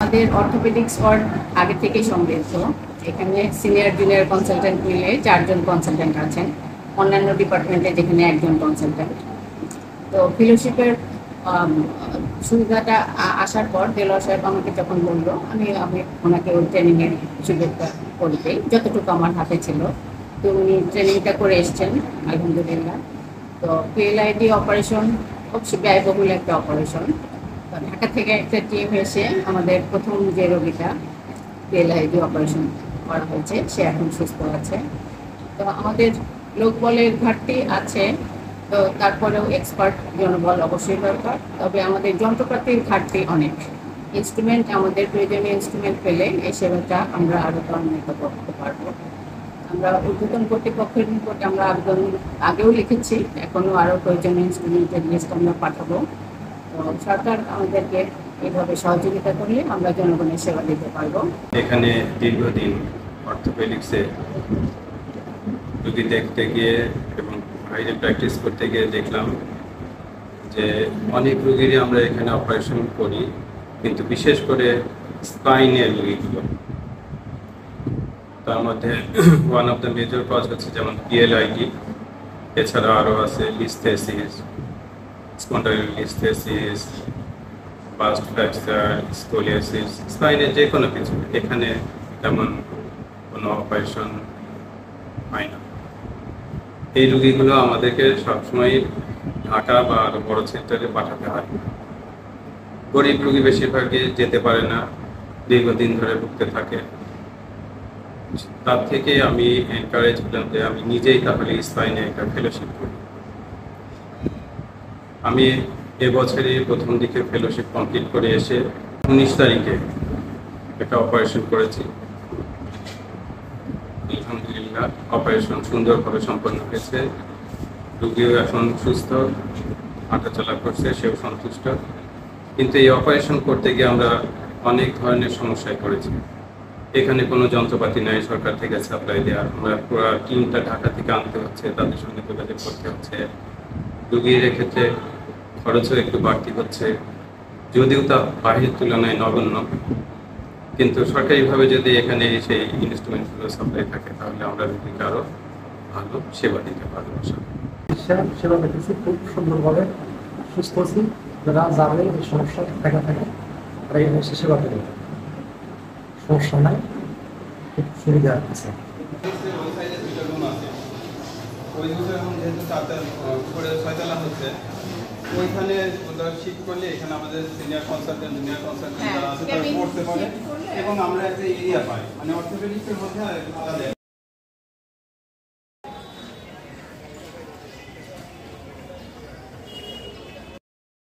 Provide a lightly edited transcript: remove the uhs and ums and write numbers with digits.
আমাদের orthopaedics word আগে থেকেই সমৃদ্ধ। এখানে সিনিয়র জুনিয়র কনসালটেন্ট মিলে 4 জন কনসালটেন্ট আছেন, অন্যান্য ডিপার্টমেন্টে যেখানে 1 জন কনসালটেন্ট। তো ফেলোশিপের সুবিধাটা আসার পর দেলোয়ার সাহেব আমাকে যখন বললো, আমি ওনাকে ওই ট্রেনিংয়ের সুযোগটা করে দিই যতটুকু আমার হাতে ছিল। তো উনি ট্রেনিংটা করে এসছেন আলহামদুলিল্লাহ। তো পিএলআইডি অপারেশন খুব ব্যয়বহুল একটা অপারেশন। ঢাকা থেকে একটা টিম এসে আমাদের প্রথম যে রোগীটা পিএলআইডি অপারেশন করা হয়েছে, সে এখন সুস্থ আছে। তো আমাদের লোকবলের ঘাটতি আছে, তো তারপরেও এক্সপার্ট জনবল অবশ্যই দরকার। তবে আমাদের যন্ত্রপাতির ঘাটতি অনেক। ইনস্ট্রুমেন্ট, আমাদের প্রয়োজনীয় ইনস্ট্রুমেন্ট পেলে এই সেবাটা আমরা আরও ত্বরান্বিত করতে পারবো। আমরা ঊর্ধ্বতন কর্তৃপক্ষের নিকট আমরা আবেদন আগেও লিখেছি, এখনও আরও প্রয়োজনীয় ইনস্ট্রুমেন্টের লিস্ট আমরা পাঠাবো। তো সরকার আমাদেরকে এইভাবে সহযোগিতা করলে আমরা জনগণের সেবা দিতে পারবো। এখানে দীর্ঘদিন অর্থোপেডিক্সে রোগী দেখতে গিয়ে এবং বাইরে প্র্যাকটিস করতে গিয়ে দেখলাম যে অনেক রোগীরই আমরা এখানে অপারেশন করি, কিন্তু বিশেষ করে স্পাইনের রোগীগুলো। তার মধ্যে one of the major cause হচ্ছে যেমন পিএলআইডি, এছাড়া আরও আছে listhesis, spondylolisthesis, burst fracture, scoliosis, স্পাইনের যে কোনো কিছু। এখানে তেমন কোনো অপারেশন হয় না। এই রোগীগুলো আমাদেরকে সবসময় ঢাকা বা আরও বড় সেন্টারে পাঠাতে হয়। গরিব রোগী বেশিরভাগই যেতে পারে না, দীর্ঘদিন ধরে ভুগতে থাকে। তার থেকে আমি এনকারেজ হলাম যে আমি নিজেই তাহলে স্পাইনে একটা ফেলোশিপ করি। আমি এবছরই প্রথম দিকে ফেলোশিপ কমপ্লিট করে এসে 19 তারিখে একটা অপারেশন করেছি। আলহামদুলিল্লাহ অপারেশন সুন্দরভাবে সম্পন্ন হয়েছে। রোগীও এখন সুস্থ, হাঁটাচলা করছে, সেও সন্তুষ্ট। কিন্তু এই অপারেশন করতে গিয়ে আমরা অনেক ধরনের সমস্যায় পড়েছি। এখানে কোনো যন্ত্রপাতি নাই সরকার থেকে সাপ্লাই দেওয়া। আমরা পুরো টিমটা ঢাকা থেকে আনতে হচ্ছে, তাদের সঙ্গে যোগাযোগ করতে হচ্ছে। রোগীর ক্ষেত্রে খরচও একটু বাড়তি হচ্ছে, যদিও তা বাহিরের তুলনায় নগণ্য। কিন্তু সরকারিভাবে যদি এখানে সেই ইনস্ট্রুমেন্টগুলো সাপ্লাই থাকে, তাহলে আমরা রোগীকে আরও ভালো সেবা দিতে পারবো। সেবা পেতেছি খুব সুন্দরভাবে, সুস্থ আছি। যারা যাবে এই সমস্যা দেখা থাকে তারা এই সমস্যা সেবা পেতে সমস্যা নাই, খুব সুবিধা আছে। ওইখানে শিফট করলে এখানে আমাদের সিনিয়র কনসালটেন্ট, জুনিয়র কনসালটেন্ট যারা আছে তারা পড়তে পারে এবং আমরা একটা এরিয়া পাই, মানে অর্থোপেডিক্সের মধ্যে